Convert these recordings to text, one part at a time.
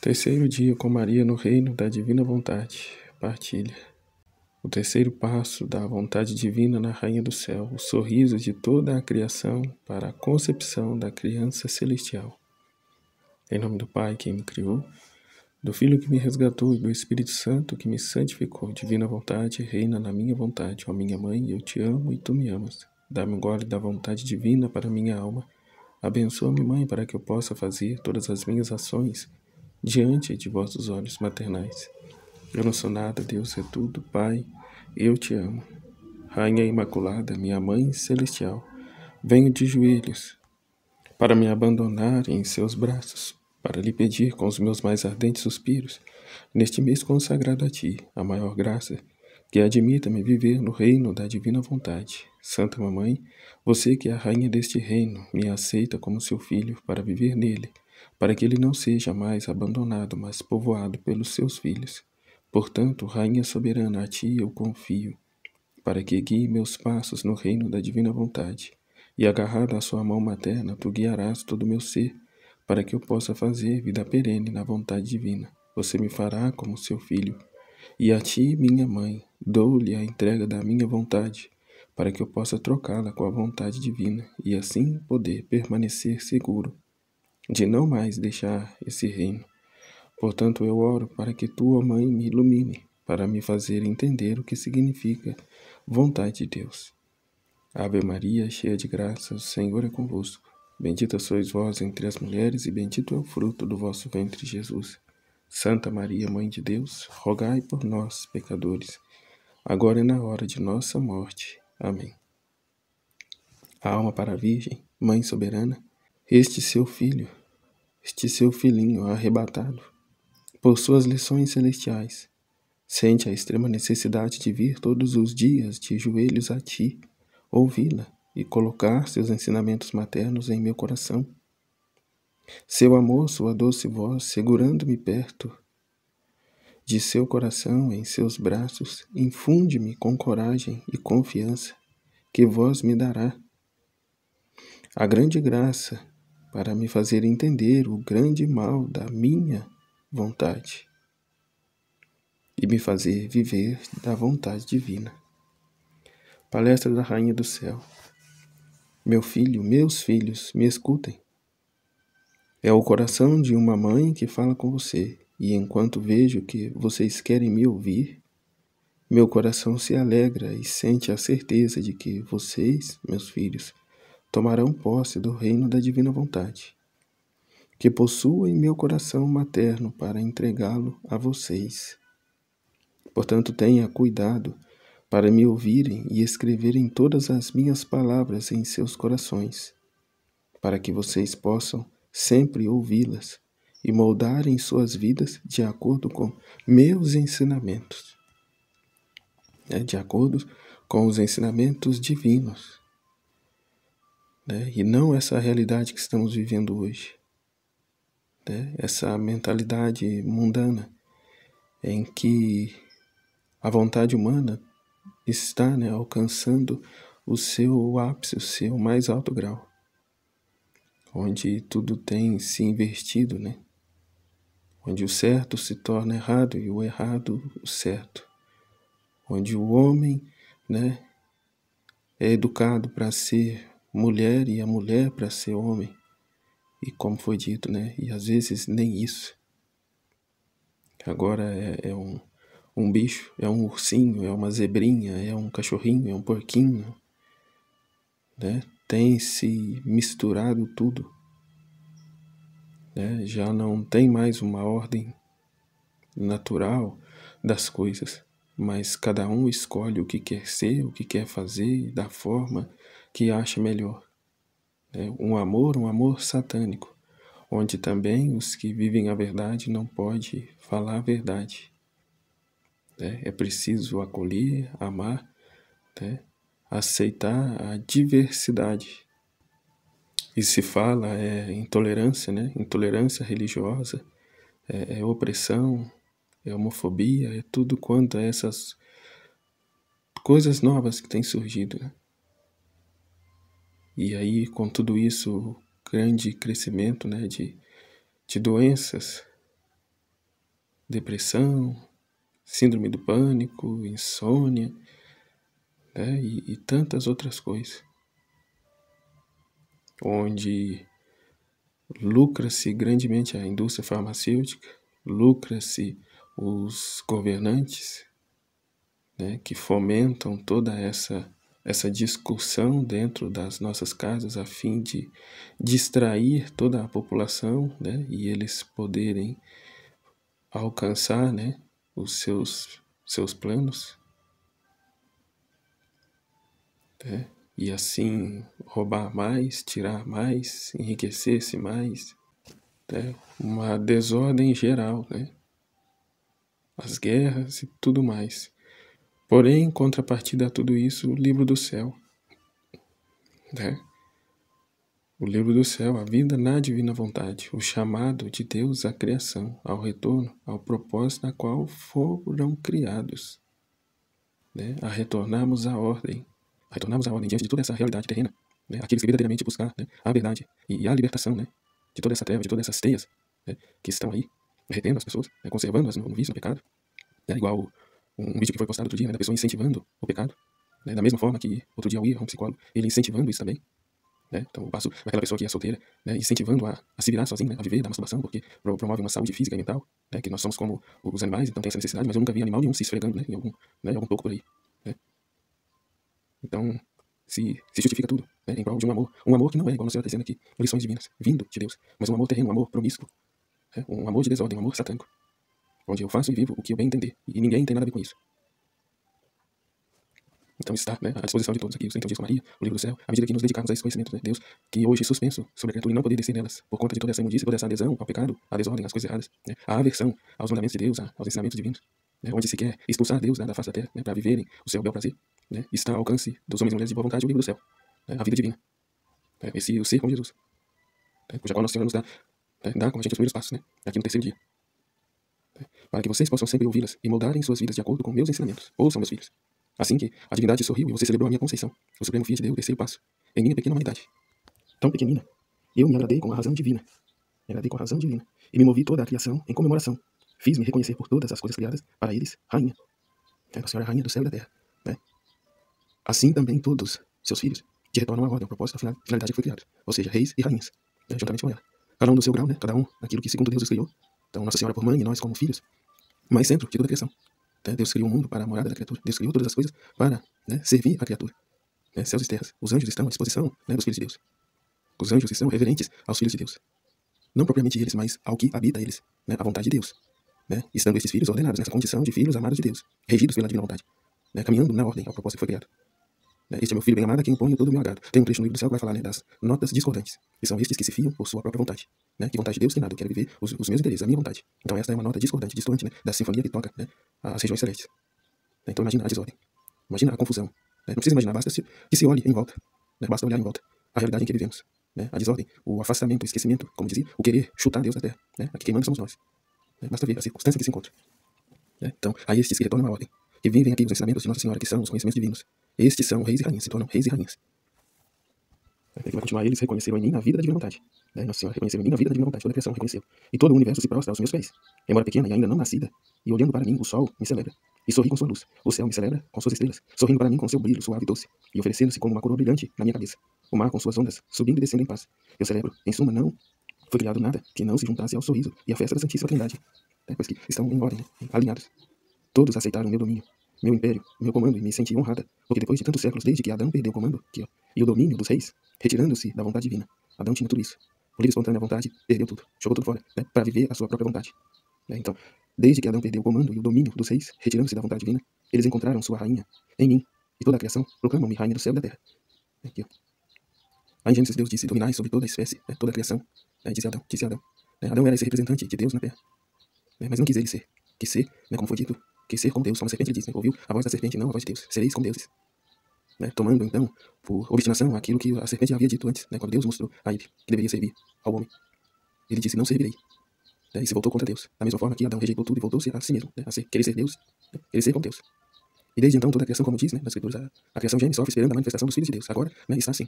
Terceiro dia com Maria no reino da divina vontade. Partilha. O terceiro passo da vontade divina na Rainha do Céu, o sorriso de toda a criação para a concepção da criança celestial. Em nome do Pai que me criou, do Filho que me resgatou e do Espírito Santo que me santificou, divina vontade reina na minha vontade. Ó minha mãe, eu te amo e tu me amas. Dá-me um gole da vontade divina para minha alma. Abençoa-me, mãe, para que eu possa fazer todas as minhas ações diante de vossos olhos maternais. Eu não sou nada, Deus é tudo, Pai, eu te amo. Rainha Imaculada, minha Mãe Celestial, venho de joelhos para me abandonar em seus braços, para lhe pedir com os meus mais ardentes suspiros, neste mês consagrado a ti, a maior graça, que admita-me viver no reino da divina vontade. Santa Mamãe, você que é a rainha deste reino, me aceita como seu filho para viver nele, para que ele não seja mais abandonado, mas povoado pelos seus filhos. Portanto, Rainha soberana, a ti eu confio, para que guie meus passos no reino da divina vontade. E agarrada à sua mão materna, tu guiarás todo o meu ser, para que eu possa fazer vida perene na vontade divina. Você me fará como seu filho. E a ti, minha mãe, dou-lhe a entrega da minha vontade, para que eu possa trocá-la com a vontade divina, e assim poder permanecer seguro de não mais deixar esse reino. Portanto, eu oro para que tua mãe me ilumine, para me fazer entender o que significa vontade de Deus. Ave Maria, cheia de graça, o Senhor é convosco. Bendita sois vós entre as mulheres, e bendito é o fruto do vosso ventre, Jesus. Santa Maria, Mãe de Deus, rogai por nós, pecadores, agora e na hora de nossa morte. Amém. A alma para a Virgem, Mãe soberana, este seu filho, este seu filhinho arrebatado, por suas lições celestiais, sente a extrema necessidade de vir todos os dias de joelhos a ti, ouvi-la e colocar seus ensinamentos maternos em meu coração. Seu amor, sua doce voz, segurando-me perto de seu coração em seus braços, infunde-me com coragem e confiança que vós me dará a grande graça para me fazer entender o grande mal da minha vontade e me fazer viver da vontade divina. Palestra da Rainha do Céu. Meu filho, meus filhos, me escutem. É o coração de uma mãe que fala com você, e enquanto vejo que vocês querem me ouvir, meu coração se alegra e sente a certeza de que vocês, meus filhos, tomarão posse do reino da divina vontade, que possuo em meu coração materno para entregá-lo a vocês. Portanto, tenha cuidado para me ouvirem e escreverem todas as minhas palavras em seus corações, para que vocês possam sempre ouvi-las e moldarem suas vidas de acordo com meus ensinamentos, de acordo com os ensinamentos divinos, e não essa realidade que estamos vivendo hoje, essa mentalidade mundana em que a vontade humana está alcançando o seu ápice, o seu mais alto grau, onde tudo tem se invertido, onde o certo se torna errado e o errado o certo, onde o homem é educado para ser mulher e a mulher para ser homem, e como foi dito, e às vezes nem isso. Agora é um bicho, é um ursinho, é uma zebrinha, é um cachorrinho, é um porquinho, tem se misturado tudo, já não tem mais uma ordem natural das coisas, mas cada um escolhe o que quer ser, o que quer fazer, da forma que acha melhor. Um amor satânico, onde também os que vivem a verdade não podem falar a verdade. É preciso acolher, amar, aceitar a diversidade. E se fala intolerância, intolerância religiosa, é opressão, é homofobia, é tudo quanto a essas coisas novas que têm surgido. E aí, com tudo isso, grande crescimento de doenças, depressão, síndrome do pânico, insônia, né? E tantas outras coisas, onde lucra-se grandemente a indústria farmacêutica, lucra-se os governantes, né, que fomentam toda essa discussão dentro das nossas casas a fim de distrair toda a população, né, e eles poderem alcançar, né, os seus planos, né, e assim roubar mais, tirar mais, enriquecer-se mais, né, uma desordem geral, né, as guerras e tudo mais. Porém, em contrapartida a tudo isso, o livro do céu, né? O livro do céu, a vida na divina vontade, o chamado de Deus à criação, ao retorno, ao propósito na qual foram criados, né? A retornarmos à ordem diante de toda essa realidade terrena, né? Aqueles que verdadeiramente buscar, né, a verdade e a libertação, né, de toda essa treva, de todas essas teias, né, que estão aí, retendo as pessoas, né, conservando-as no vício, no pecado, né? Igual um vídeo que foi postado outro dia, né, da pessoa incentivando o pecado, né, da mesma forma que outro dia eu ia a um psicólogo, ele incentivando isso também, né? Então eu passo aquela pessoa que é solteira, né, incentivando a se virar sozinha, né, a viver da masturbação, porque promove uma saúde física e mental, né, que nós somos como os animais, então tem essa necessidade, mas eu nunca vi animal nenhum se esfregando, né, em algum toco por aí, né? Então se justifica tudo, né, em prol de um amor que não é, igual o Senhor está dizendo aqui, lições divinas, vindo de Deus, mas um amor terreno, um amor promíscuo, né, um amor de desordem, um amor satânico, onde eu faço e vivo o que eu bem entender, e ninguém tem nada a ver com isso. Então está, né, à disposição de todos aqui, o Centro Disco Maria, o livro do céu, à medida que nos dedicarmos a esse conhecimento, né, Deus, que hoje é suspenso sobre a criatura e não poder descer nelas, por conta de toda essa imundícia, toda essa adesão ao pecado, à desordem, às coisas erradas, né, à aversão aos mandamentos de Deus, aos ensinamentos divinos, né, onde se quer expulsar Deus, né, da face da terra, né, para viverem o seu bel prazer, né, está ao alcance dos homens e mulheres de boa vontade o livro do céu, né, a vida divina, né, esse o ser com Jesus, né, cuja qual Nosso Senhor nos dá com a gente os primeiros passos, né, aqui no terceiro dia, né, para que vocês possam sempre ouvi-las e moldarem suas vidas de acordo com meus ensinamentos. Ouçam, meus filhos. Assim que a divindade sorriu e você celebrou a minha conceição, o Supremo Fiat deu o terceiro passo, em minha pequena humanidade. Tão pequenina, eu me agradei com a razão divina. E me movi toda a criação em comemoração. Fiz-me reconhecer por todas as coisas criadas, para eles, rainha. A Senhora é rainha do céu e da terra, né? Assim também todos seus filhos te retornam à ordem, ao propósito, à finalidade que foi criado. Ou seja, reis e rainhas, né, juntamente com ela. Cada um do seu grau, né? Cada um naquilo que segundo Deus os criou. Então, Nossa Senhora por mãe e nós como filhos. Mas centro de toda a criação. Deus criou o mundo para a morada da criatura. Deus criou todas as coisas para, né, servir a criatura. Né, céus e terras. Os anjos estão à disposição, né, dos filhos de Deus. Os anjos estão reverentes aos filhos de Deus. Não propriamente eles, mas ao que habita eles, né, a vontade de Deus. Né, estando esses filhos ordenados nessa condição de filhos amados de Deus, regidos pela divina vontade, né, caminhando na ordem ao propósito que foi criado. Né, este é meu filho bem amado a quem imponho todo o meu agrado. Tem um trecho no livro do céu que vai falar, né, das notas discordantes, que são estes que se fiam por sua própria vontade. Né, que vontade de Deus tem nada, eu quero viver os meus interesses, a minha vontade. Então esta é uma nota discordante, distante, né, da sinfonia que toca, né, as regiões celestes. Então imagina a desordem, imagina a confusão, né? Não precisa imaginar, basta que se olhe em volta, né? Basta olhar em volta a realidade em que vivemos, né? A desordem, o afastamento, o esquecimento, como dizia, o querer chutar Deus da terra, né? Aqui quem manda somos nós, né? Basta ver a circunstância que se encontra, né? Então, a estes que retornam à ordem, que vivem aqui os ensinamentos de Nossa Senhora, que são os conhecimentos divinos, estes são reis e rainhas, se tornam reis e rainhas. Que vai continuar, eles reconheceram em mim a vida da divina vontade, né? Nossa Senhora reconheceu em mim a vida da divina vontade, toda a criação reconheceu, e todo o universo se prostra aos meus pés, embora pequena e ainda não nascida, e olhando para mim, o sol me celebra, e sorri com sua luz, o céu me celebra com suas estrelas, sorrindo para mim com seu brilho suave e doce, e oferecendo-se como uma coroa brilhante na minha cabeça, o mar com suas ondas, subindo e descendo em paz. Eu celebro, em suma, não foi criado nada que não se juntasse ao sorriso e à festa da Santíssima Trindade, né? Pois que estão em ordem, né? Alinhados. Todos aceitaram meu domínio, meu império, meu comando, e me senti honrada, porque depois de tantos séculos, desde que Adão perdeu o comando aqui, ó, e o domínio dos reis, retirando-se da vontade divina, Adão tinha tudo isso. Por livre e espontânea vontade, perdeu tudo, jogou tudo fora, né, para viver a sua própria vontade. Né? Então, desde que Adão perdeu o comando e o domínio dos reis, retirando-se da vontade divina, eles encontraram sua rainha em mim, e toda a criação proclamam-me rainha do céu e da terra. Aqui, ó. Lá em Gênesis, Deus disse: dominai sobre toda a espécie, né, toda a criação. Disse Adão. Né? Adão era esse representante de Deus na terra, né, mas não quis ele ser. Quis ser, né, como foi dito, quis ser como Deus, como a serpente lhe disse, né, ouviu a voz da serpente, não a voz de Deus. Sereis como deuses. Né, tomando, então, por obstinação, aquilo que a serpente havia dito antes, né, quando Deus mostrou a ele que deveria servir ao homem. Ele disse: não servirei. Né, e se voltou contra Deus. Da mesma forma que Adão rejeitou tudo e voltou-se a si mesmo, né, a querer ser Deus, né, querer ser como Deus. E desde então, toda a criação, como diz, né, nas escrituras, a criação geme, sofre esperando a manifestação dos filhos de Deus. Agora, né, está assim.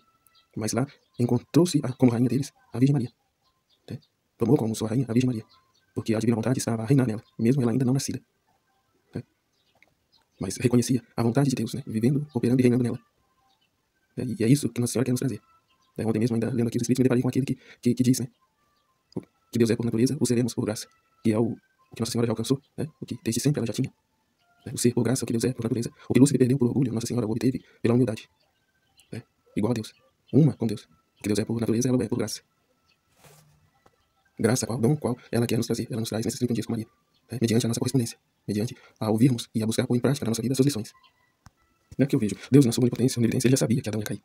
Mas lá encontrou-se como rainha deles a Virgem Maria. Né? Tomou como sua rainha a Virgem Maria. porque a divina vontade estava a reinar nela, mesmo ela ainda não nascida. Né? Mas reconhecia a vontade de Deus, né? Vivendo, operando e reinando nela. E é isso que Nossa Senhora quer nos trazer. Ontem mesmo, ainda lendo aqui os Escritos, me deparei com aquele que diz, né? Que Deus é por natureza, o seremos por graça. Que é o que Nossa Senhora já alcançou, né? O que desde sempre ela já tinha. O ser por graça, o que Deus é por natureza. O que Lúcifer perdeu por orgulho, Nossa Senhora o obteve pela humildade. Né? Igual a Deus. Uma com Deus. O que Deus é por natureza, ela é por graça. Graça qual? Dom qual? Ela quer nos trazer. Ela nos traz nesses 30 dias com Maria. Né? Mediante a nossa correspondência. Mediante a ouvirmos e a buscar pôr em prática na nossa vida as suas lições. Não é que eu vejo. Deus, na sua onipotência, onipotência, ele já sabia que Adão ia cair.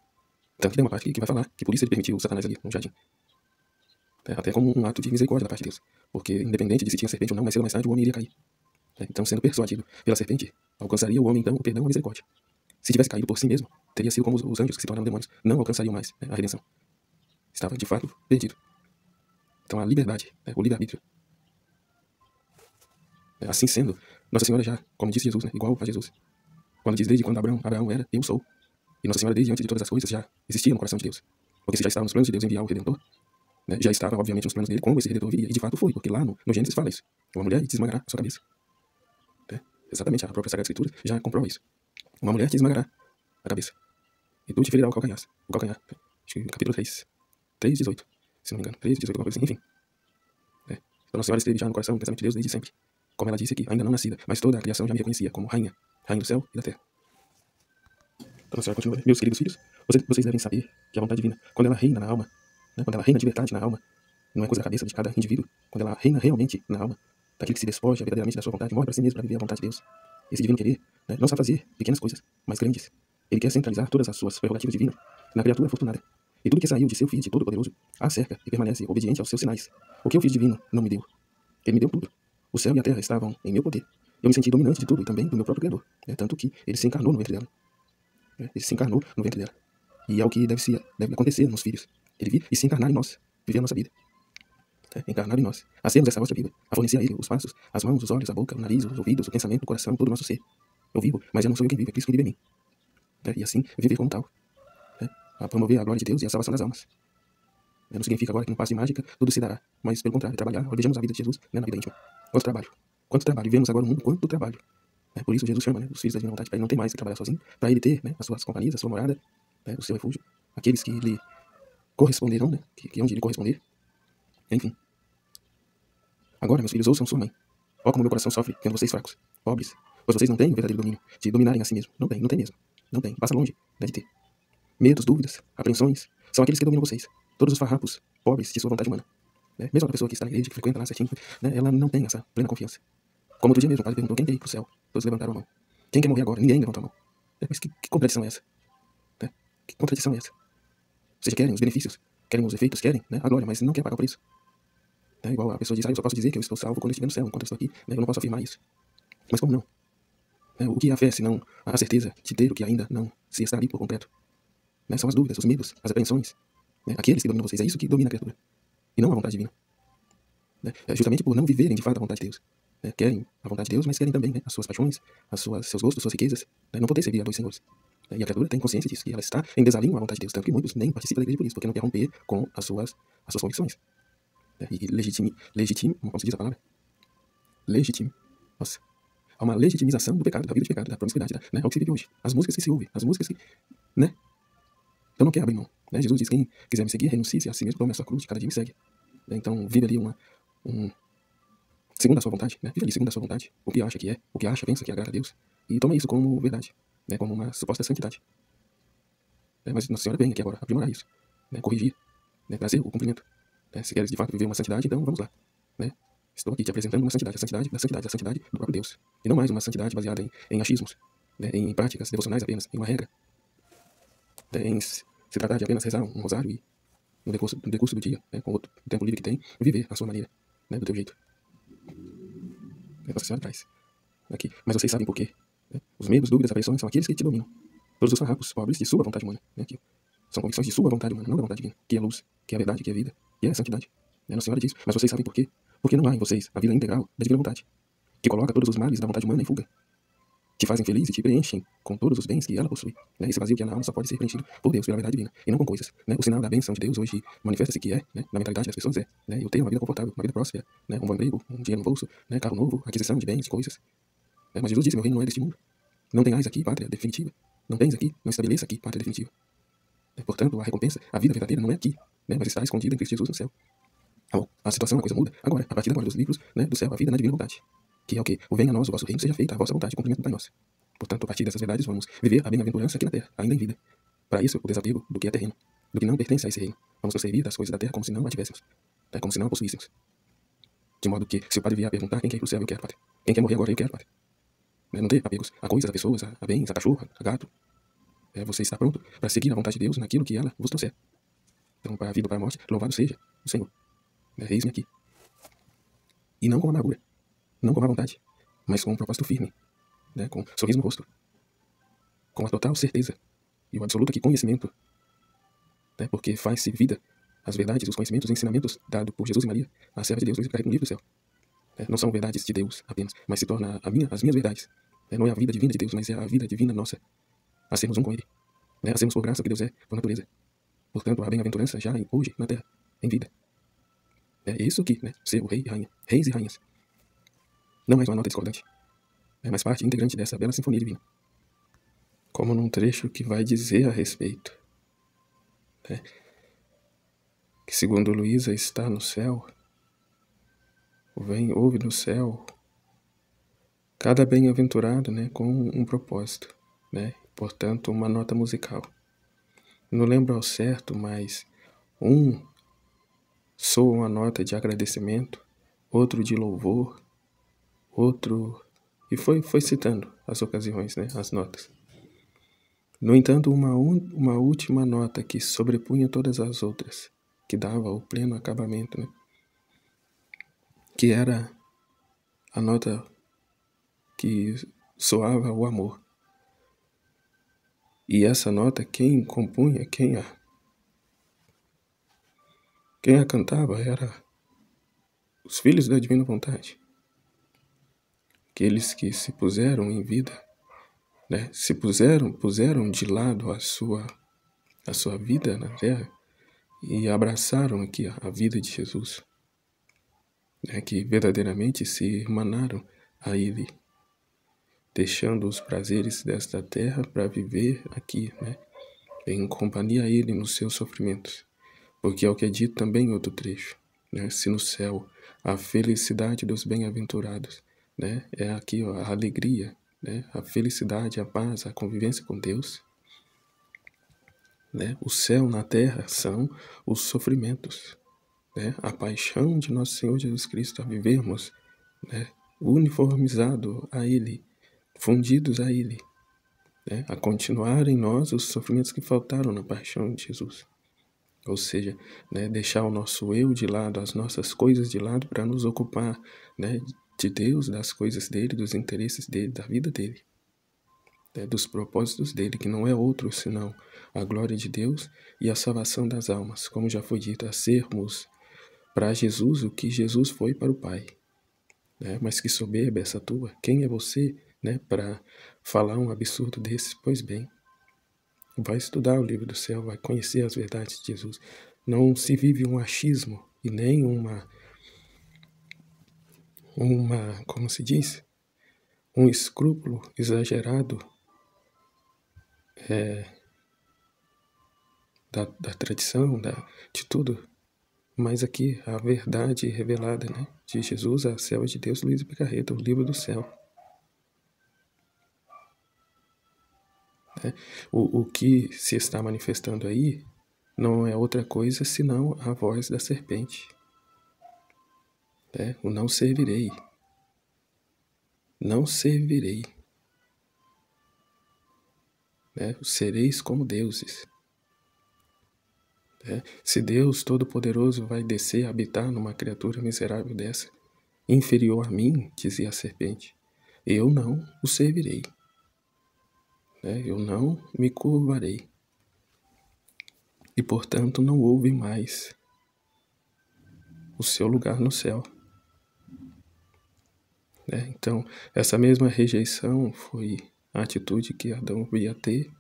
Tanto que tem uma parte que vai falar que por isso ele permitiu o Satanás ali no jardim. Até como um ato de misericórdia da parte de Deus. Porque, independente de se tinha serpente ou não, mais cedo ou mais tarde o homem iria cair. Então, sendo persuadido pela serpente, alcançaria o homem, então, o perdão e a misericórdia. Se tivesse caído por si mesmo, teria sido como os anjos que se tornaram demônios. Não alcançariam mais a redenção. Estava, de fato, perdido. Então, a liberdade, o livre-arbítrio. Assim sendo, Nossa Senhora já, como disse Jesus, igual a Jesus. Quando diz desde quando Abraão era, eu sou. E Nossa Senhora, desde antes de todas as coisas, já existia no coração de Deus. Porque se já estava nos planos de Deus enviar o Redentor, já estava, obviamente, nos planos dele como esse Redentor viria. E de fato foi, porque lá no Gênesis fala isso. Uma mulher te esmagará a sua cabeça. Exatamente, a própria Sagrada Escritura já comprova isso. Uma mulher te esmagará a cabeça. E tu te ferirá o calcanhar. Acho que no capítulo 3, 3:18, se não me engano. 3:18, alguma coisa assim, enfim. Então Nossa Senhora esteve já no coração do pensamento de Deus desde sempre. Como ela disse aqui, ainda não nascida, mas toda a criação já me reconhecia como rainha do céu e da terra. Então Nossa Senhora continua: meus queridos filhos, vocês devem saber que a vontade divina, quando ela reina na alma, quando ela reina de verdade na alma, não é coisa da cabeça de cada indivíduo. Quando ela reina realmente na alma, daquele que se despoja verdadeiramente da sua vontade, morre para si mesmo para viver a vontade de Deus. Esse divino querer não sabe fazer pequenas coisas, mas grandes. Ele quer centralizar todas as suas prerrogativas divinas na criatura afortunada. E tudo que saiu de seu Fiat todo-poderoso a cerca e permanece obediente aos seus sinais. O que o Filho divino não me deu? Ele me deu tudo. O céu e a terra estavam em meu poder. Eu me senti dominante de tudo e também do meu próprio Criador. Tanto que ele se encarnou no ventre dela. Ele se encarnou no ventre dela. E é o que deve acontecer nos filhos. Ele vir e se encarnar em nós, viver a nossa vida. Encarnar em nós, a sermos essa vossa vida, a fornecer a ele os passos, as mãos, os olhos, a boca, o nariz, os ouvidos, o pensamento, o coração, todo o nosso ser. Eu vivo, mas eu não sou eu quem vive, é Cristo que vive em mim. E assim, viver como tal. A promover a glória de Deus e a salvação das almas. Não significa agora que no passe de mágica tudo se dará, mas pelo contrário, trabalhar. Vejamos a vida de Jesus na vida íntima. Quanto trabalho. Quanto trabalho. Vemos agora o mundo, quanto trabalho. Por isso Jesus chama os filhos da divina vontade, para ele não ter mais que trabalhar sozinho, para ele ter as suas companhias, a sua morada, o seu refúgio, aqueles que lhe corresponderão, que hão de lhe corresponder. Enfim. Agora, meus filhos, ouçam sua mãe. Ó como meu coração sofre vendo vocês fracos, pobres, pois vocês não têm o verdadeiro domínio de dominarem a si mesmo. Não tem mesmo. Não tem, passa longe, deve ter. Medos, dúvidas, apreensões, são aqueles que dominam vocês. Todos os farrapos, pobres de sua vontade humana. Mesmo a pessoa que está na igreja, que frequenta lá certinho, ela não tem essa plena confiança. Como outro dia mesmo, o padre perguntou: quem quer ir pro céu? Todos levantaram a mão. Quem quer morrer agora? Ninguém levantou a mão. Mas que contradição é essa? Que contradição é essa? Vocês querem os benefícios, querem os efeitos, querem a glória, mas não quer pagar por isso. Igual a pessoa diz: eu só posso dizer que eu estou salvo quando eu estiver no céu. Enquanto eu estou aqui, eu não posso afirmar isso. Mas como não? O que é a fé, senão a certeza de ter o que ainda não se está ali por completo? São as dúvidas, os medos, as apreensões. Aqueles que dominam vocês, é isso que domina a criatura. E não a vontade divina. Justamente por não viverem de fato a vontade de Deus. Querem a vontade de Deus, mas querem também as suas paixões, seus gostos, suas riquezas. Não poder servir a dois senhores. E a criatura tem consciência disso, que ela está em desalinho à vontade de Deus. Tanto que muitos nem participam da igreja por isso, porque não quer romper com as suas convicções. E legitime, como se diz a palavra? Legitime. Nossa. Há uma legitimização do pecado, da vida de pecado, da promiscuidade, é o que se vive hoje. As músicas que se ouvem, as músicas que, então não quer abrir mão. Jesus diz: quem quiser me seguir, renuncie a si mesmo, tome a sua cruz, cada dia me segue. Então vive ali segundo a sua vontade, vive ali segundo a sua vontade, o que acha que é, o que acha, pensa que agrada a Deus, e toma isso como verdade, como uma suposta santidade. Mas Nossa Senhora vem aqui agora aprimorar isso, corrigir, trazer o cumprimento. Se queres de fato viver uma santidade, então vamos lá. Estou aqui te apresentando uma santidade, a santidade do próprio Deus. E não mais uma santidade baseada em achismos, em práticas devocionais apenas, em uma regra. Em se tratar de apenas rezar um rosário e, no decurso do dia, com o tempo livre que tem, viver a sua maneira, do teu jeito. Nossa Senhora traz aqui. Mas vocês sabem por quê. Os medos, dúvidas, apreensões são aqueles que te dominam. Todos os farrapos pobres de sua vontade humana. Aqui. São convicções de sua vontade humana, não da vontade divina, que é a luz, que é a verdade, que é a vida, que é a santidade. Nossa Senhora diz: mas vocês sabem por quê? Porque não há em vocês a vida integral da divina vontade, que coloca todos os males da vontade humana em fuga. te fazem feliz e te preenchem com todos os bens que ela possui. Né? Esse vazio que há na alma só pode ser preenchido por Deus, pela verdade divina, e não com coisas. Né? O sinal da bênção de Deus hoje manifesta-se que é, né, na mentalidade das pessoas, né, eu tenho uma vida confortável, uma vida próspera, né, um bom emprego, um dinheiro no bolso, né, carro novo, aquisição de bens, de coisas. Né? Mas Jesus disse, meu reino não é deste mundo. Não tenhais aqui pátria definitiva. Não tens aqui, não estabeleça aqui pátria definitiva. Né? Portanto, a recompensa, a vida verdadeira não é aqui, né, mas está escondida em Cristo Jesus no céu. Tá bom, a situação, a coisa muda. Agora, a partir agora dos livros, né, do céu, a vida na divina vontade. Que é o quê? O venha a nós, o vosso reino, seja feita a vossa vontade, cumprimento do Pai Nosso. Portanto, a partir dessas verdades, vamos viver a bem-aventurança aqui na terra, ainda em vida. Para isso, o desapego do que é terreno, do que não pertence a esse reino. Vamos nos servir das coisas da terra como se não a tivéssemos, né? Como se não a possuíssemos. De modo que, se o Padre vier a perguntar quem quer ir para o céu, eu quero, Padre. Quem quer morrer agora, eu quero, Padre. Né? Não ter apegos a coisas, a pessoas, a bens, a cachorro, a gato. Você está pronto para seguir a vontade de Deus naquilo que ela vos trouxer. Então, para a vida ou para a morte, louvado seja o Senhor. Eis-me aqui. E não com amargura, não com má vontade, mas com um propósito firme, né? Com um sorriso no rosto, com a total certeza e o absoluto conhecimento, né? Porque faz-se vida as verdades, os conhecimentos, os ensinamentos dados por Jesus e Maria, a serva de Deus, Luísa Picarreta, no livro do céu. Né? Não são verdades de Deus apenas, mas se torna as minhas verdades. Né? Não é a vida divina de Deus, mas é a vida divina nossa, a sermos um com Ele, né? A sermos por graça que Deus é, por natureza. Portanto, a bem-aventurança já hoje na terra, em vida. É isso aqui, né? Ser o rei e rainha, reis e rainhas. Não mais uma nota discordante, mas parte integrante dessa bela sinfonia divina. Como num trecho que vai dizer a respeito, né, que segundo Luísa está no céu, houve no céu cada bem-aventurado, né, com um propósito, né, portanto uma nota musical. Não lembro ao certo, mas um soa uma nota de agradecimento, outro de louvor, outro... E foi citando as ocasiões, né, as notas. No entanto, uma última nota que sobrepunha todas as outras, que dava o pleno acabamento, né? Que era a nota que soava o amor. E essa nota, quem compunha, quem a cantava, era os filhos da divina vontade. Aqueles que se puseram em vida, né? Se puseram de lado a sua vida na terra e abraçaram aqui a vida de Jesus. Que verdadeiramente se irmanaram a Ele, deixando os prazeres desta terra para viver aqui, né, em companhia a Ele nos seus sofrimentos. Porque é o que é dito também em outro trecho, né, se no céu a felicidade dos bem-aventurados, né, é aqui a alegria, né, a felicidade, a paz, a convivência com Deus, né, o céu na terra são os sofrimentos, né, a paixão de nosso Senhor Jesus Cristo a vivermos, né, uniformizado a Ele, fundidos a Ele, né, a continuar em nós os sofrimentos que faltaram na paixão de Jesus. Ou seja, né, deixar o nosso eu de lado, as nossas coisas de lado para nos ocupar, né, de Deus, das coisas dele, dos interesses dele, da vida dele, né, dos propósitos dele, que não é outro senão a glória de Deus e a salvação das almas, como já foi dito, a sermos para Jesus o que Jesus foi para o Pai. Né? Mas que soberba essa tua? Quem é você, né, para falar um absurdo desse? Pois bem, vai estudar o livro do céu, vai conhecer as verdades de Jesus. Não se vive um achismo e nem como se diz, um escrúpulo exagerado da tradição, de tudo. Mas aqui a verdade revelada, né, de Jesus, a selva de Deus, Luísa Picarreta, o livro do céu. O que se está manifestando aí não é outra coisa senão a voz da serpente. O não servirei. Não servirei. Sereis como deuses. Se Deus Todo-Poderoso vai descer a habitar numa criatura miserável dessa, inferior a mim, dizia a serpente, eu não o servirei. Eu não me curvarei. E, portanto, não houve mais o seu lugar no céu. né? Então, essa mesma rejeição foi a atitude que Adão ia ter,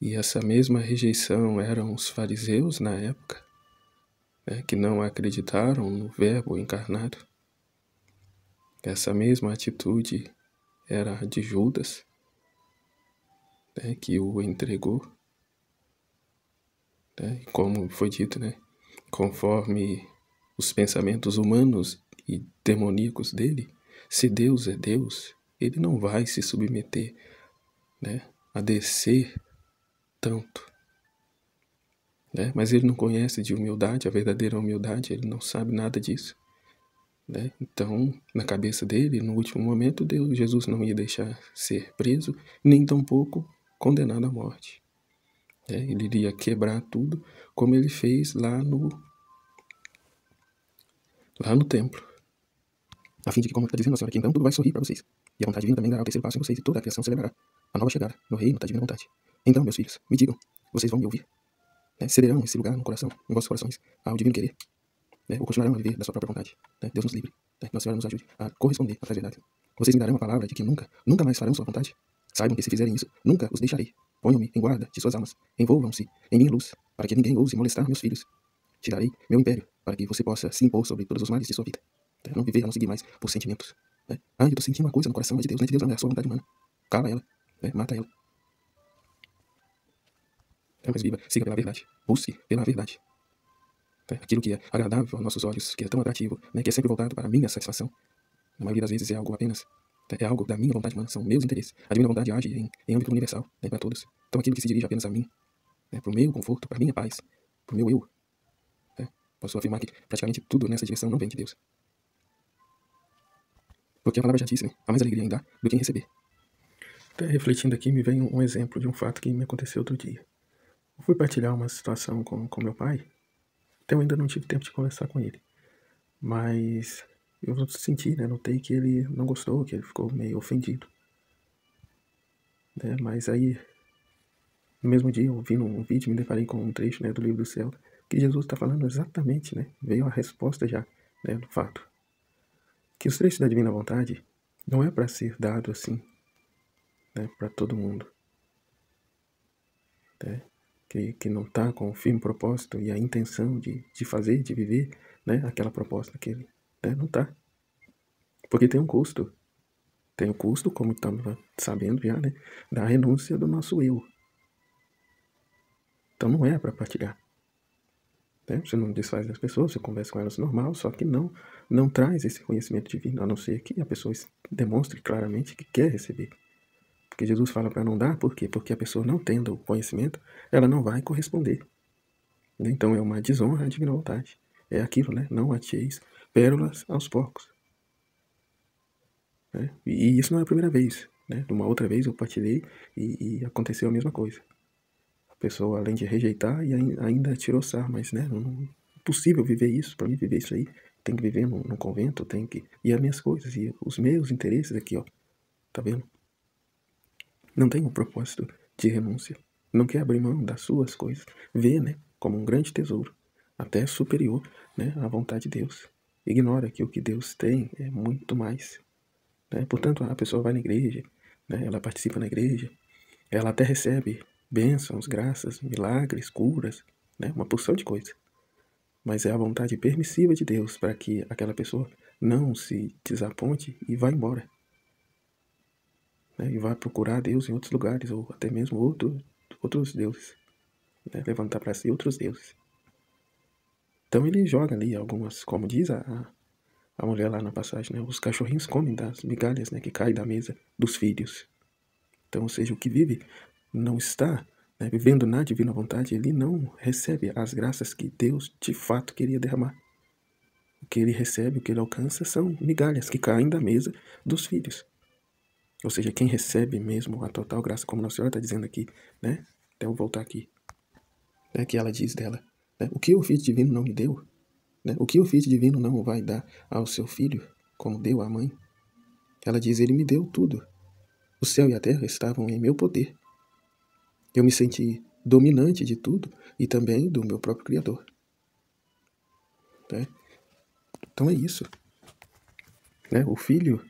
e essa mesma rejeição eram os fariseus na época, né, que não acreditaram no Verbo encarnado. Essa mesma atitude era a de Judas, né, que o entregou, né, e como foi dito, né, conforme os pensamentos humanos e demoníacos dele, se Deus é Deus, ele não vai se submeter, né, a descer tanto, né? Mas ele não conhece de humildade, a verdadeira humildade, ele não sabe nada disso, né? Então, na cabeça dele, no último momento, Jesus não ia deixar ser preso, nem tampouco condenado à morte, né? Ele iria quebrar tudo, como ele fez lá no templo, a fim de que, como está dizendo a senhora aqui, então tudo vai sorrir para vocês, e a vontade divina também dará o terceiro passo em vocês, e toda a criação celebrará a nova chegada no reino da divina vontade. Então, meus filhos, me digam, vocês vão me ouvir, né? Cederão esse lugar no coração, em vossos corações, ao divino querer, né? Ou continuarão a viver da sua própria vontade, né? Deus nos livre, né? Nossa Senhora nos ajude a corresponder à verdade. Vocês me darão a palavra de que nunca mais farão sua vontade. Saibam que se fizerem isso, nunca os deixarei. Ponham-me em guarda de suas almas, envolvam-se em minha luz, para que ninguém ouse molestar meus filhos. Te darei meu império, para que você possa se impor sobre todos os males de sua vida, né? Não viver, a não seguir mais por sentimentos, né? Eu tô sentindo uma coisa no coração, é de Deus, não é de Deus, não é a sua vontade humana. Cala ela, né? Mata ela. Mas viva, siga pela verdade, busque pela verdade. Aquilo que é agradável aos nossos olhos, que é tão atrativo, né, que é sempre voltado para a minha satisfação. Na maioria das vezes é algo apenas, é algo da minha vontade humana, são meus interesses. A divina vontade age em âmbito universal, né, para todos. Então aquilo que se dirige apenas a mim, né, para o meu conforto, para a minha paz, para o meu eu, né, posso afirmar que praticamente tudo nessa direção não vem de Deus. Porque a palavra já disse, né, há mais alegria em dar do que em receber. Até refletindo aqui, me vem um exemplo de um fato que me aconteceu outro dia. Eu fui partilhar uma situação com meu pai, então eu ainda não tive tempo de conversar com ele. Mas eu senti, né, notei que ele não gostou, que ele ficou meio ofendido, né? Mas aí, no mesmo dia, eu vi num vídeo, me deparei com um trecho, né, do livro do céu, que Jesus está falando exatamente, né, veio a resposta já, né, do fato. Que os trechos da divina vontade não é para ser dado assim, né, para todo mundo, né? Que não está com o firme propósito e a intenção de fazer, de viver, né, aquela proposta que ele, né, não está. Porque tem um custo. Tem o custo, como estamos sabendo já, né, da renúncia do nosso eu. Então não é para partilhar, né? Você não desfaz das pessoas, você conversa com elas normal, só que não traz esse conhecimento divino, a não ser que a pessoa demonstre claramente que quer receber. Porque Jesus fala para não dar, por quê? Porque a pessoa não tendo o conhecimento, ela não vai corresponder. Então é uma desonra à divina vontade. É aquilo, né? Não ateis pérolas aos porcos, né? E isso não é a primeira vez, né? Uma outra vez eu partilhei e aconteceu a mesma coisa. A pessoa, além de rejeitar, e ainda tirou sarro, mas, né? Não é possível viver isso. Para mim viver isso aí, tem que viver num convento, tem que... E as minhas coisas, e os meus interesses aqui, ó. Tá vendo? Não tem um propósito de renúncia. Não quer abrir mão das suas coisas. Vê, né? Como um grande tesouro. Até superior, né? À vontade de Deus. Ignora que o que Deus tem é muito mais, né? Portanto, a pessoa vai na igreja, né? Ela participa na igreja. Ela até recebe bênçãos, graças, milagres, curas, né? Uma porção de coisas. Mas é a vontade permissiva de Deus para que aquela pessoa não se desaponte e vá embora, né? E vá procurar Deus em outros lugares, ou até mesmo outros deuses, né? Levantar para si outros deuses. Então ele joga ali algumas, como diz a mulher lá na passagem, né? Os cachorrinhos comem das migalhas, né, que caem da mesa dos filhos. Então, ou seja, o que vive não está, né, vivendo na divina vontade, ele não recebe as graças que Deus de fato queria derramar. O que ele recebe, o que ele alcança são migalhas que caem da mesa dos filhos. Ou seja, quem recebe mesmo a total graça, como Nossa Senhora está dizendo aqui, né? Até eu voltar aqui, né, que ela diz dela, né, o que o Filho Divino não me deu, né, o que o Filho Divino não vai dar ao seu filho, como deu à mãe. Ela diz, ele me deu tudo. O céu e a terra estavam em meu poder. Eu me senti dominante de tudo e também do meu próprio Criador, né? Então é isso, né? O filho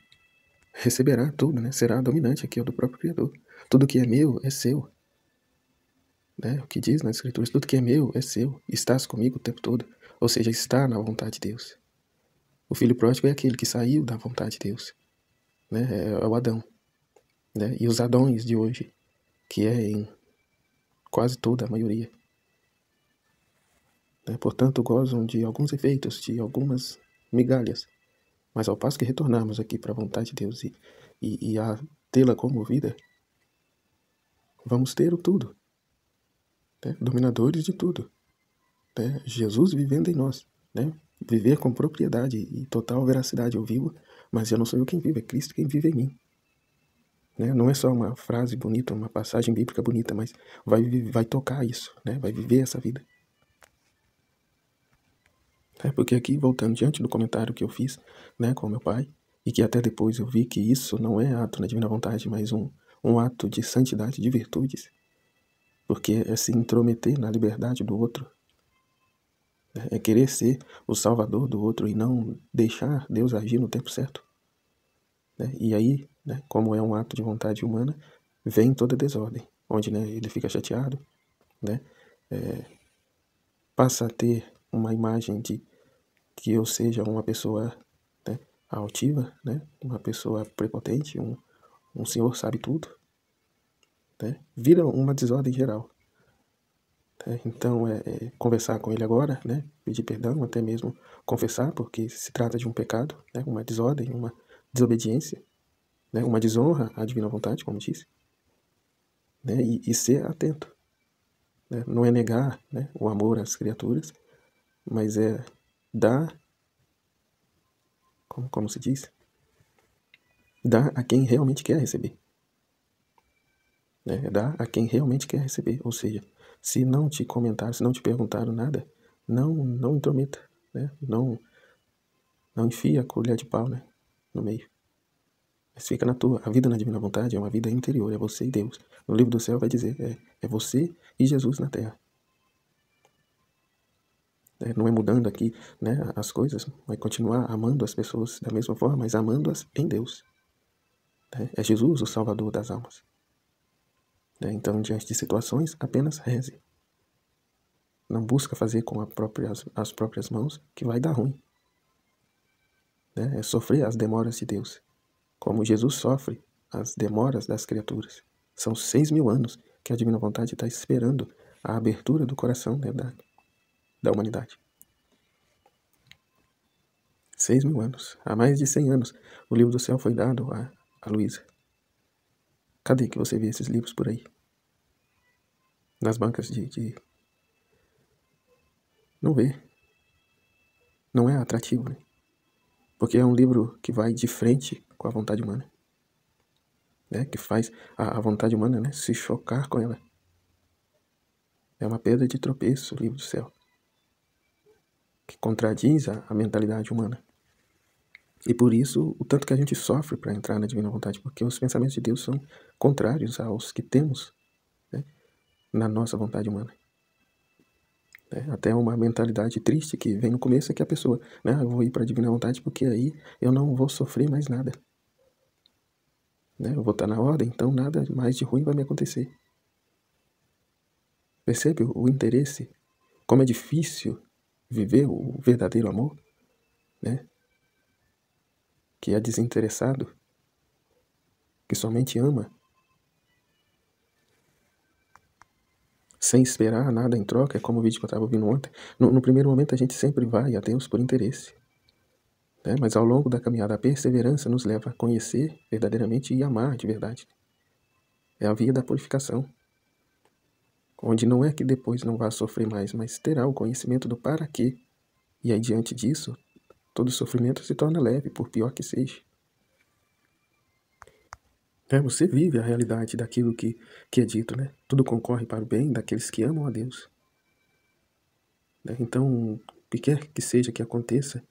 receberá tudo, né? Será dominante aqui, é do próprio Criador. Tudo que é meu é seu. Né? O que diz nas Escrituras, tudo que é meu é seu. Estás comigo o tempo todo. Ou seja, está na vontade de Deus. O filho pródigo é aquele que saiu da vontade de Deus. Né? É o Adão. Né? E os Adões de hoje, que é em quase toda a maioria, né? Portanto, gozam de alguns efeitos, de algumas migalhas. Mas ao passo que retornarmos aqui para a vontade de Deus e a tê-la como vida, vamos ter o tudo. Né? Dominadores de tudo. Né? Jesus vivendo em nós. Né? Viver com propriedade e total veracidade. Eu vivo, mas já não sou eu quem vive, é Cristo quem vive em mim. Né? Não é só uma frase bonita, uma passagem bíblica bonita, mas vai tocar isso, né? Vai viver essa vida. Porque aqui, voltando diante do comentário que eu fiz, né, com meu pai, e que até depois eu vi que isso não é ato na divina vontade, mas um ato de santidade, de virtudes, porque é se intrometer na liberdade do outro, né? É querer ser o salvador do outro e não deixar Deus agir no tempo certo. Né? E aí, né, como é um ato de vontade humana, vem toda desordem, onde, né, ele fica chateado, né, passa a ter uma imagem de que eu seja uma pessoa, né, altiva, né, uma pessoa prepotente, um senhor sabe tudo, né, vira uma desordem geral. Né? Então, conversar com ele agora, né, pedir perdão, até mesmo confessar, porque se trata de um pecado, né, uma desordem, uma desobediência, né, uma desonra à divina vontade, como disse, né, e ser atento. Né? Não é negar, né, o amor às criaturas, mas é dar, como se diz, dar a quem realmente quer receber. Né? É dar a quem realmente quer receber. Ou seja, se não te comentaram, se não te perguntaram nada, não intrometa. Né? Não enfia a colher de pau, né, no meio. Mas fica na tua. A vida na divina vontade é uma vida interior, é você e Deus. No livro do céu vai dizer, é você e Jesus na terra. Não é mudando aqui, né, as coisas, vai continuar amando as pessoas da mesma forma, mas amando-as em Deus. É Jesus o Salvador das almas. Então, diante de situações, apenas reze. Não busca fazer com as próprias mãos, que vai dar ruim. É sofrer as demoras de Deus, como Jesus sofre as demoras das criaturas. São 6.000 anos que a divina vontade está esperando a abertura do coração, né, da humanidade. 6.000 anos. Há mais de 100 anos, o livro do céu foi dado a Luísa. Cadê que você vê esses livros por aí? Nas bancas de... Não vê. Não é atrativo, né? Porque é um livro que vai de frente com a vontade humana. Né? Que faz a vontade humana, né, se chocar com ela. É uma pedra de tropeço, o livro do céu. Que contradiz a mentalidade humana. E por isso, o tanto que a gente sofre para entrar na divina vontade, porque os pensamentos de Deus são contrários aos que temos, né, na nossa vontade humana. Até uma mentalidade triste que vem no começo é que a pessoa, né, eu vou ir para a divina vontade porque aí eu não vou sofrer mais nada. Né, eu vou estar na ordem, então nada mais de ruim vai me acontecer. Percebe o interesse? Como é difícil viver o verdadeiro amor, né? Que é desinteressado, que somente ama, sem esperar nada em troca. É como o vídeo que eu estava ouvindo ontem. No primeiro momento a gente sempre vai a Deus por interesse, né? Mas ao longo da caminhada, a perseverança nos leva a conhecer verdadeiramente e amar de verdade. É a via da purificação, onde não é que depois não vá sofrer mais, mas terá o conhecimento do para quê. E aí, diante disso, todo sofrimento se torna leve, por pior que seja. Você vive a realidade daquilo que é dito, né? Tudo concorre para o bem daqueles que amam a Deus. Então, o que quer que seja que aconteça,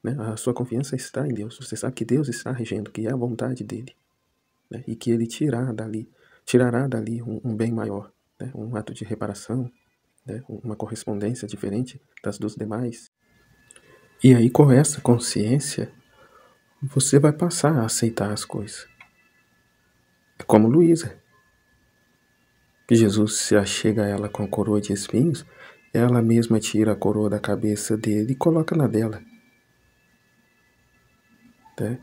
né, a sua confiança está em Deus. Você sabe que Deus está regendo, que é a vontade dele, né? E que ele tirará dali um bem maior, né? Um ato de reparação, né? Uma correspondência diferente das dos demais. E aí, com essa consciência, você vai passar a aceitar as coisas. É como Luísa, que Jesus se achega a ela com a coroa de espinhos, ela mesma tira a coroa da cabeça dele e coloca na dela. Né?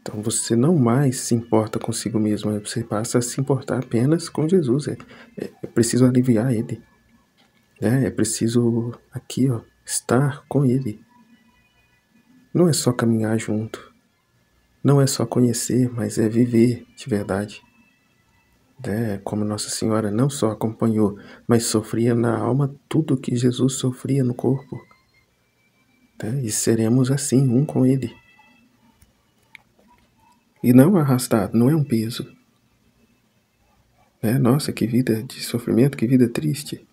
Então você não mais se importa consigo mesmo, você passa a se importar apenas com Jesus. É preciso aliviar ele. Né? É preciso aqui, ó, estar com ele. Não é só caminhar junto. Não é só conhecer, mas é viver de verdade. Né? Como Nossa Senhora não só acompanhou, mas sofria na alma tudo que Jesus sofria no corpo. Né? E seremos assim, um com ele. E não arrastado, não é um peso. Né? Nossa, que vida de sofrimento, que vida triste.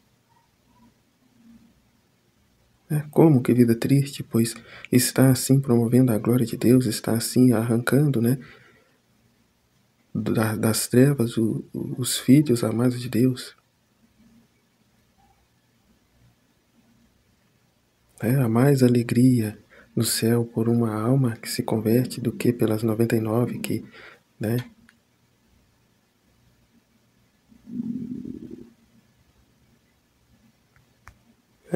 Como que vida triste? Pois está assim promovendo a glória de Deus, está assim arrancando, né, das trevas os filhos amados de Deus. Há mais alegria no céu por uma alma que se converte do que pelas 99 que, né?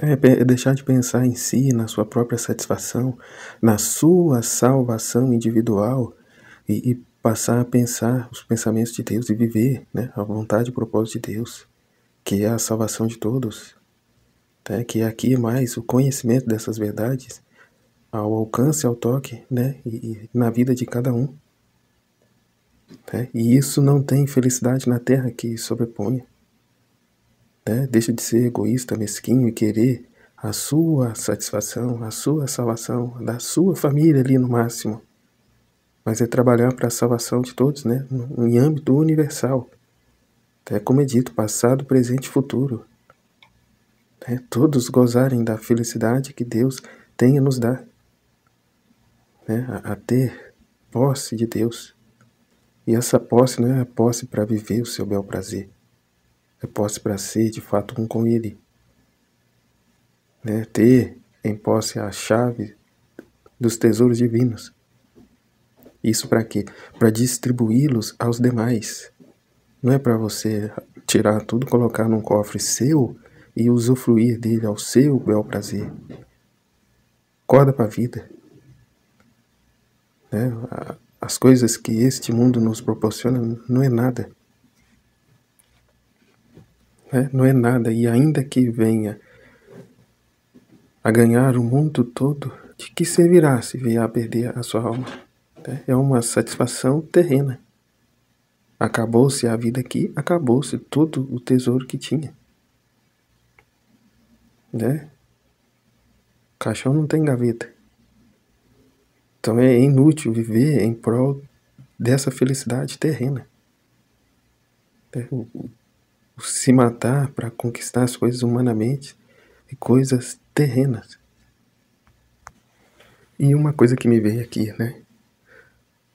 É deixar de pensar em si, na sua própria satisfação, na sua salvação individual e passar a pensar os pensamentos de Deus e viver, né, a vontade e o propósito de Deus, que é a salvação de todos, né, que é aqui mais o conhecimento dessas verdades ao alcance, ao toque, né, e na vida de cada um. Né, e isso não tem felicidade na terra que sobreponha. Né, deixa de ser egoísta, mesquinho e querer a sua satisfação, a sua salvação, da sua família ali no máximo. Mas é trabalhar para a salvação de todos, né, em âmbito universal. Como é dito, passado, presente e futuro. Todos gozarem da felicidade que Deus tem a nos dar. A ter posse de Deus. E essa posse não é a posse para viver o seu bel prazer. É posse para ser, de fato, um com Ele. Ter em posse a chave dos tesouros divinos. Isso para quê? Para distribuí-los aos demais. Não é para você tirar tudo, colocar num cofre seu e usufruir dele ao seu bel prazer. Acorda para a vida. As coisas que este mundo nos proporciona não é nada. Não é nada, e ainda que venha a ganhar o mundo todo, de que servirá se vier a perder a sua alma? É uma satisfação terrena. Acabou-se a vida aqui, acabou-se todo o tesouro que tinha. Caixão não tem gaveta. Então é inútil viver em prol dessa felicidade terrena. Se matar para conquistar as coisas humanamente e coisas terrenas. E uma coisa que me veio aqui, né?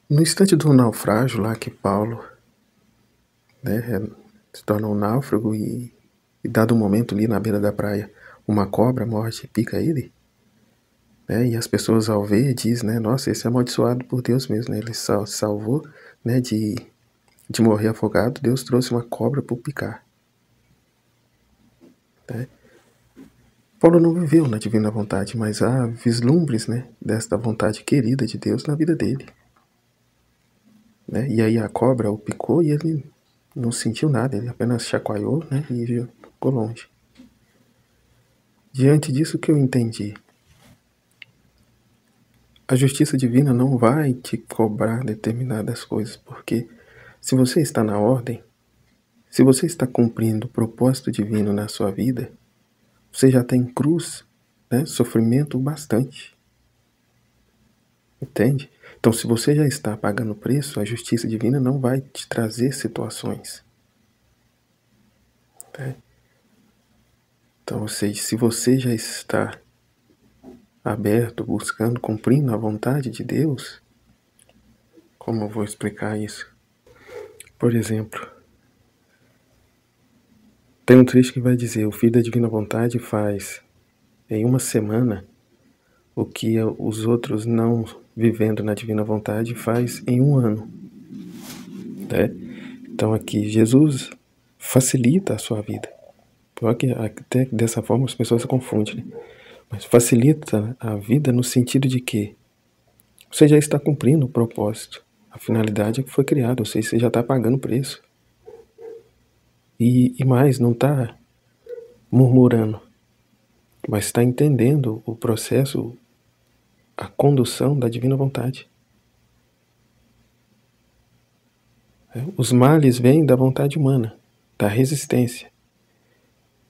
No instante do naufrágio lá que Paulo, né, se torna um náufrago e dado um momento ali na beira da praia, uma cobra morte e pica ele, né, e as pessoas ao ver dizem, né, nossa, esse é amaldiçoado por Deus mesmo, né, ele salvou, né, de morrer afogado, Deus trouxe uma cobra por picar. Né? Paulo não viveu na divina vontade, mas há vislumbres, né, desta vontade querida de Deus na vida dele. Né? E aí a cobra o picou e ele não sentiu nada, ele apenas chacoalhou, né, e ficou longe. Diante disso que eu entendi, a justiça divina não vai te cobrar determinadas coisas, porque se você está na ordem, se você está cumprindo o propósito divino na sua vida, você já tem cruz, né, sofrimento bastante. Entende? Então, se você já está pagando o preço, a justiça divina não vai te trazer situações. Né? Então, ou seja, se você já está aberto, buscando, cumprindo a vontade de Deus, como eu vou explicar isso? Por exemplo, tem um trecho que vai dizer: o Filho da Divina Vontade faz, em uma semana, o que os outros não vivendo na divina vontade faz em um ano, né? Então aqui Jesus facilita a sua vida. Porque até dessa forma as pessoas se confundem, né? Mas facilita a vida no sentido de que você já está cumprindo o propósito, a finalidade é que foi criada, ou seja, você já está pagando o preço. E mais, não está murmurando, mas está entendendo o processo, a condução da divina vontade. Os males vêm da vontade humana, da resistência.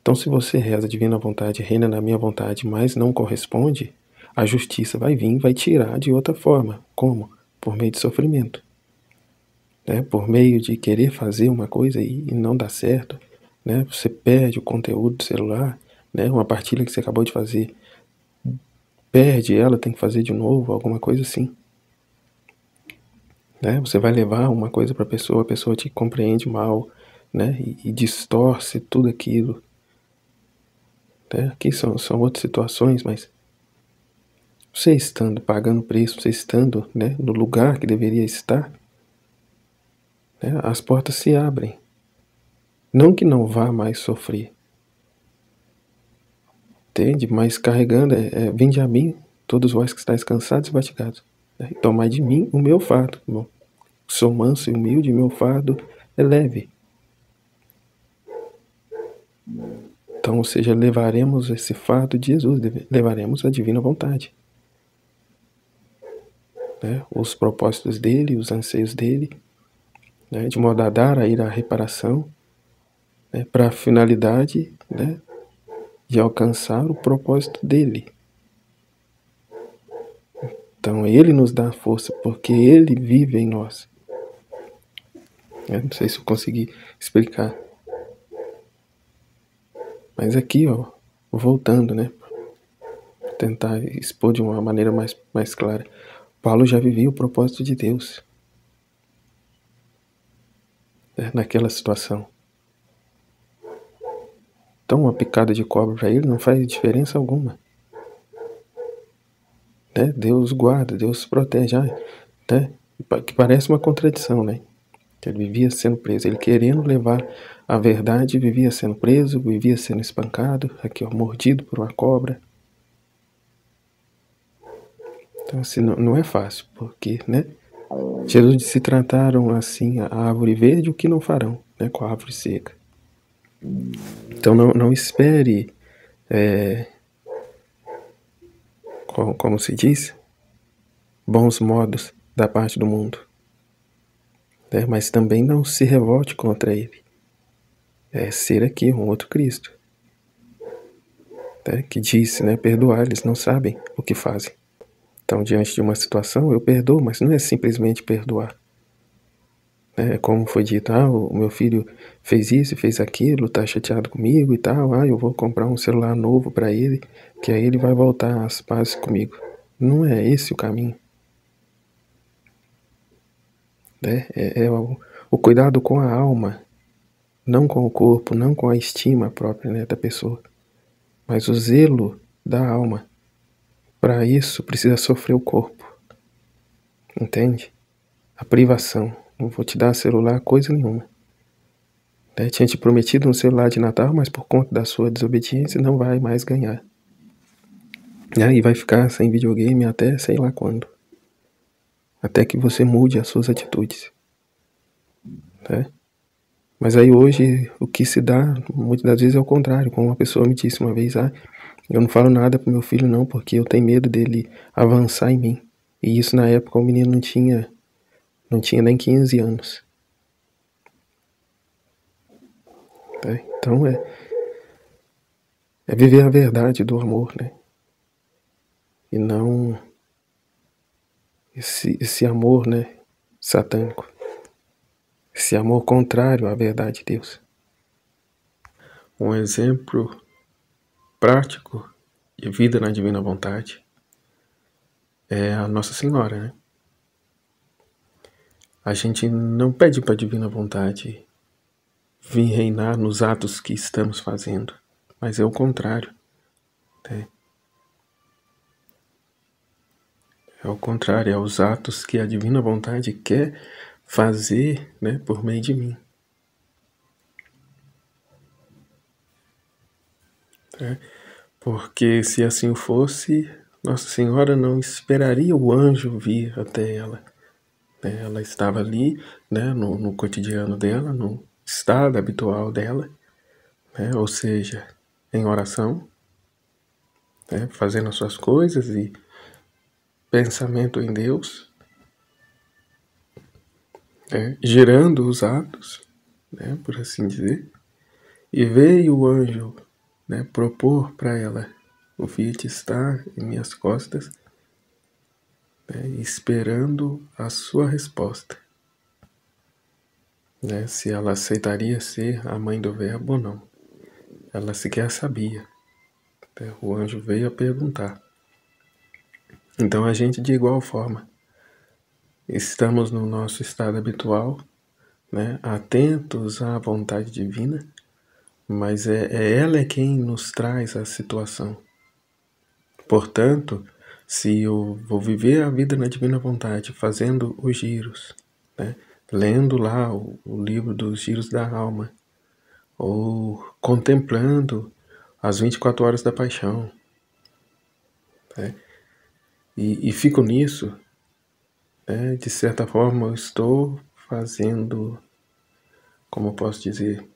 Então, se você reza a divina vontade, reina na minha vontade, mas não corresponde, a justiça vai vir e vai tirar de outra forma. Como? Por meio de sofrimento. Por meio de querer fazer uma coisa e não dá certo. Você perde o conteúdo do celular, uma partilha que você acabou de fazer, perde ela, tem que fazer de novo, alguma coisa assim. Você vai levar uma coisa para a pessoa te compreende mal, e distorce tudo aquilo. Aqui são outras situações, mas você estando pagando preço, você estando no lugar que deveria estar, as portas se abrem. Não que não vá mais sofrer, entende? Mas carregando, vinde a mim, todos vós que estáis cansados e fatigados, e tomai de mim o meu fardo. Bom, sou manso e humilde, meu fardo é leve. Então, ou seja, levaremos esse fardo de Jesus, levaremos a divina vontade. Os propósitos dele, os anseios dele, de modo a dar a ir à reparação, para a finalidade de alcançar o propósito dele. Então ele nos dá força, porque ele vive em nós. Não sei se eu consegui explicar. Mas aqui, voltando, tentar expor de uma maneira mais clara. Paulo já vivia o propósito de Deus, naquela situação. Então uma picada de cobra para ele não faz diferença alguma. Deus guarda, Deus protege. Que parece uma contradição, que ele vivia sendo preso, ele querendo levar a verdade, vivia sendo preso, vivia sendo espancado, aqui mordido por uma cobra. Então assim, não é fácil, porque Jesus disse: se trataram assim a árvore verde, o que não farão com a árvore seca. Então não espere, como se diz, bons modos da parte do mundo, mas também não se revolte contra ele. Ser aqui um outro Cristo, que disse, perdoar, eles não sabem o que fazem. Então, diante de uma situação, eu perdoo, mas não é simplesmente perdoar. Como foi dito, o meu filho fez isso, fez aquilo, está chateado comigo e tal, eu vou comprar um celular novo para ele, que aí ele vai voltar às pazes comigo. Não é esse o caminho. O cuidado com a alma, não com o corpo, não com a estima própria da pessoa, mas o zelo da alma. Para isso precisa sofrer o corpo, entende? A privação. Não vou te dar celular coisa nenhuma. Tinha te prometido um celular de Natal, mas por conta da sua desobediência não vai mais ganhar. E vai ficar sem videogame até sei lá quando. Até que você mude as suas atitudes. Mas aí hoje o que se dá muitas das vezes é o contrário. Como uma pessoa me disse uma vez, eu não falo nada pro meu filho não, porque eu tenho medo dele avançar em mim. E isso na época o menino não tinha nem 15 anos. Então é viver a verdade do amor, e não esse amor, satânico, esse amor contrário à verdade de Deus. Um exemplo prático de vida na divina vontade é a Nossa Senhora, A gente não pede para a divina vontade vir reinar nos atos que estamos fazendo, mas é o contrário. ao contrário, é os atos que a divina vontade quer fazer, né, por meio de mim. Porque se assim fosse, Nossa Senhora não esperaria o anjo vir até ela. Ela estava ali, né, no cotidiano dela, no estado habitual dela, né, ou seja, em oração, né, fazendo as suas coisas e pensamento em Deus, né, gerando os atos, né, por assim dizer, e veio o anjo, né, propor para ela: o Fiat está em minhas costas, né, esperando a sua resposta, né, se ela aceitaria ser a mãe do Verbo ou não. Ela sequer sabia. O anjo veio a perguntar. Então a gente, de igual forma, estamos no nosso estado habitual, né, atentos à vontade divina, mas ela quem nos traz a situação. Portanto, se eu vou viver a vida na divina vontade, fazendo os giros, né, lendo lá o livro dos giros da alma, ou contemplando as 24 horas da paixão, né, e fico nisso, né, de certa forma eu estou fazendo, como eu posso dizer,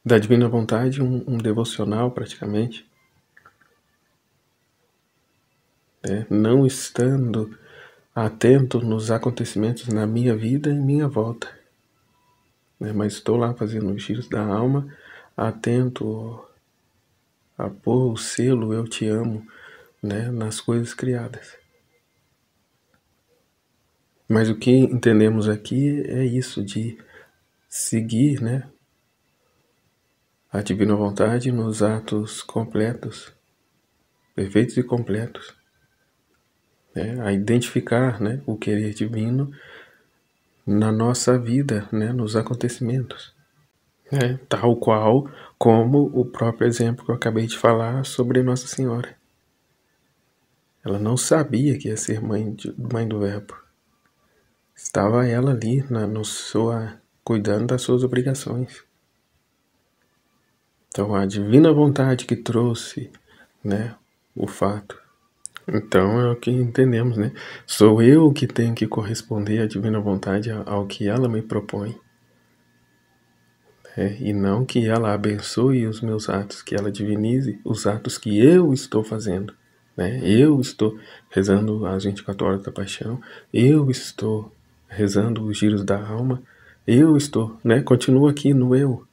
da divina vontade um devocional praticamente, né, não estando atento nos acontecimentos na minha vida e em minha volta, né, mas estou lá fazendo os giros da alma, atento a pôr o selo eu te amo, né, nas coisas criadas. Mas o que entendemos aqui é isso, de seguir, né, a divina vontade nos atos completos, perfeitos e completos, né, a identificar, né, o querer divino na nossa vida, né, nos acontecimentos, né, tal qual como o próprio exemplo que eu acabei de falar sobre Nossa Senhora. Ela não sabia que ia ser mãe do Verbo. Estava ela ali cuidando das suas obrigações. Então a divina vontade que trouxe, né, o fato. Então é o que entendemos, né? Sou eu que tenho que corresponder à divina vontade, ao que ela me propõe. E não que ela abençoe os meus atos, que ela divinize os atos que eu estou fazendo. Né? Eu estou rezando as 24 horas da paixão, eu estou rezando os giros da alma, eu estou, né? Continua aqui no eu.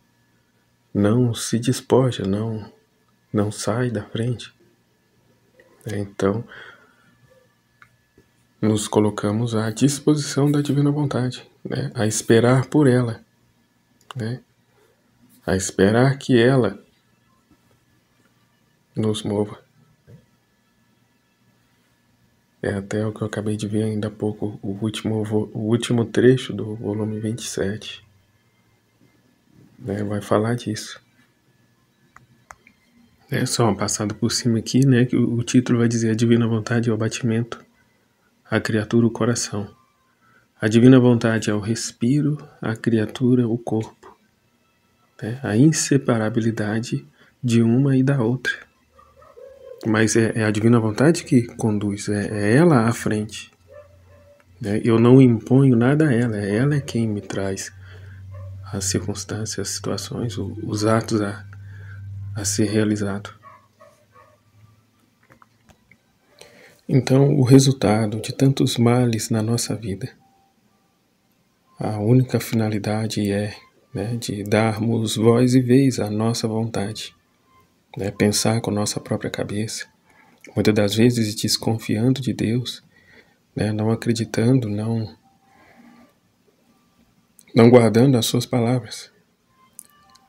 Não se despoja, não sai da frente. Então, nos colocamos à disposição da divina vontade, né? A esperar por ela, né? A esperar que ela nos mova. É até o que eu acabei de ver ainda há pouco, o último trecho do volume 27, né? Vai falar disso. É só uma passada por cima aqui, né? Que o título vai dizer: a divina vontade é o batimento, a criatura o coração. A divina vontade é o respiro, a criatura o corpo. Né? A inseparabilidade de uma e da outra. Mas é a divina vontade que conduz, é ela à frente. Né? Eu não imponho nada a ela, ela é quem me traz as circunstâncias, as situações, os atos a ser realizado. Então, o resultado de tantos males na nossa vida, a única finalidade é, né, de darmos voz e vez à nossa vontade, né, pensar com nossa própria cabeça, muitas das vezes desconfiando de Deus, né, não acreditando, não guardando as suas palavras,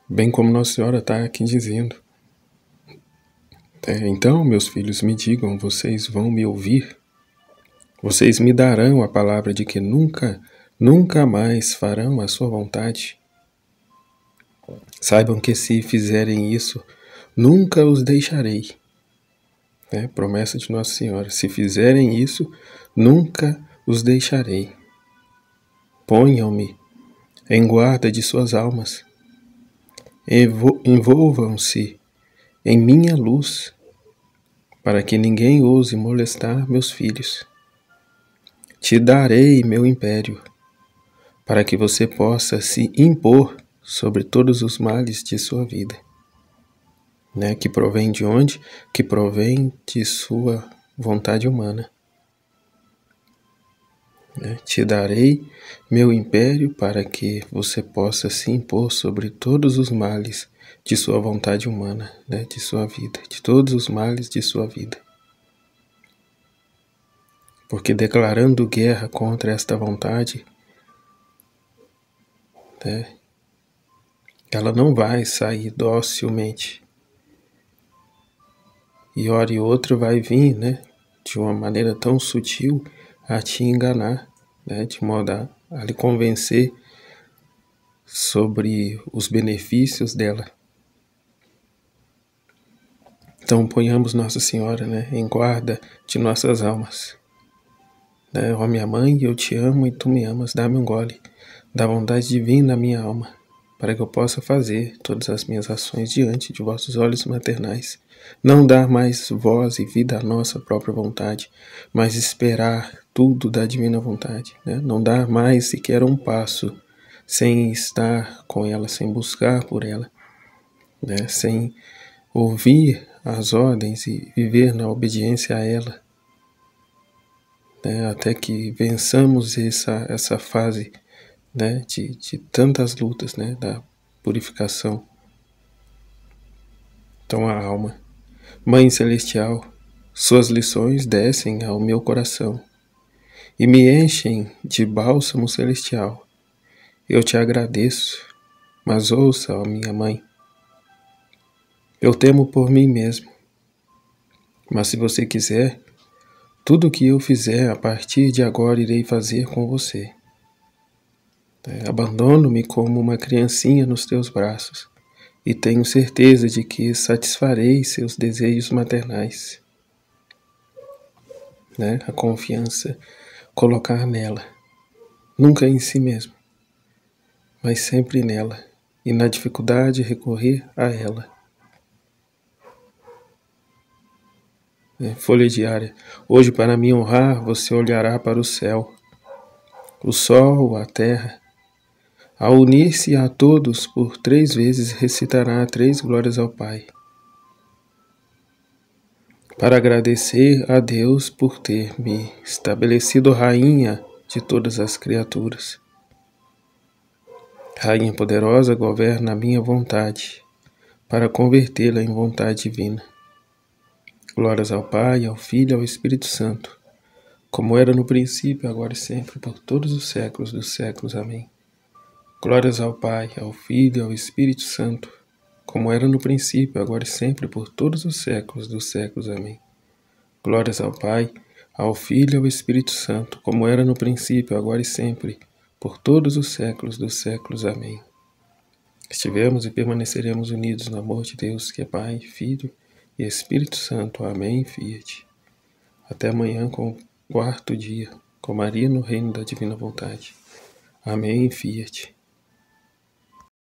bem como Nossa Senhora está aqui dizendo. Então, meus filhos, me digam, vocês vão me ouvir? Vocês me darão a palavra de que nunca mais farão a sua vontade? Saibam que se fizerem isso, nunca os deixarei. Promessa de Nossa Senhora: se fizerem isso, nunca os deixarei. Ponham-me em guarda de suas almas. Envolvam-se em minha luz, para que ninguém ouse molestar meus filhos. Te darei meu império, para que você possa se impor sobre todos os males de sua vida. Que provém de onde? Que provém de sua vontade humana. Te darei meu império para que você possa se impor sobre todos os males de sua vontade humana, de sua vida, de todos os males de sua vida. Porque declarando guerra contra esta vontade, ela não vai sair docilmente. E hora e outra vai vir, de uma maneira tão sutil a te enganar, de modo a lhe convencer sobre os benefícios dela. Então ponhamos Nossa Senhora em guarda de nossas almas. Ó minha mãe, eu te amo e tu me amas, dá-me um gole da vontade divina na minha alma, para que eu possa fazer todas as minhas ações diante de vossos olhos maternais. Não dar mais voz e vida à nossa própria vontade, mas esperar tudo da divina vontade. Não dar mais sequer um passo sem estar com ela, sem buscar por ela, sem ouvir as ordens e viver na obediência a ela, até que vençamos essa fase de tantas lutas, da purificação. Então a alma, Mãe Celestial, suas lições descem ao meu coração e me enchem de bálsamo celestial. Eu te agradeço, mas ouça, ó minha mãe, eu temo por mim mesmo, mas se você quiser, tudo o que eu fizer a partir de agora irei fazer com você. Abandono-me como uma criancinha nos teus braços e tenho certeza de que satisfarei seus desejos maternais. A confiança, colocar nela, nunca em si mesmo, mas sempre nela, e na dificuldade recorrer a ela. Folha diária. Hoje, para me honrar, você olhará para o céu, o sol, a terra. Ao unir-se a todos por 3 vezes, recitará 3 glórias ao Pai, para agradecer a Deus por ter me estabelecido rainha de todas as criaturas. Rainha poderosa, governa a minha vontade, para convertê-la em vontade divina. Glórias ao Pai, ao Filho e ao Espírito Santo, como era no princípio, agora e sempre, por todos os séculos dos séculos. Amém. Glórias ao Pai, ao Filho e ao Espírito Santo, como era no princípio, agora e sempre, por todos os séculos dos séculos. Amém. Glórias ao Pai, ao Filho e ao Espírito Santo, como era no princípio, agora e sempre, por todos os séculos dos séculos. Amém. Estivemos e permaneceremos unidos no amor de Deus, que é Pai, Filho e Espírito Santo. Amém. Fiat. Até amanhã com o 4º dia, com Maria no reino da divina vontade. Amém. Fiat.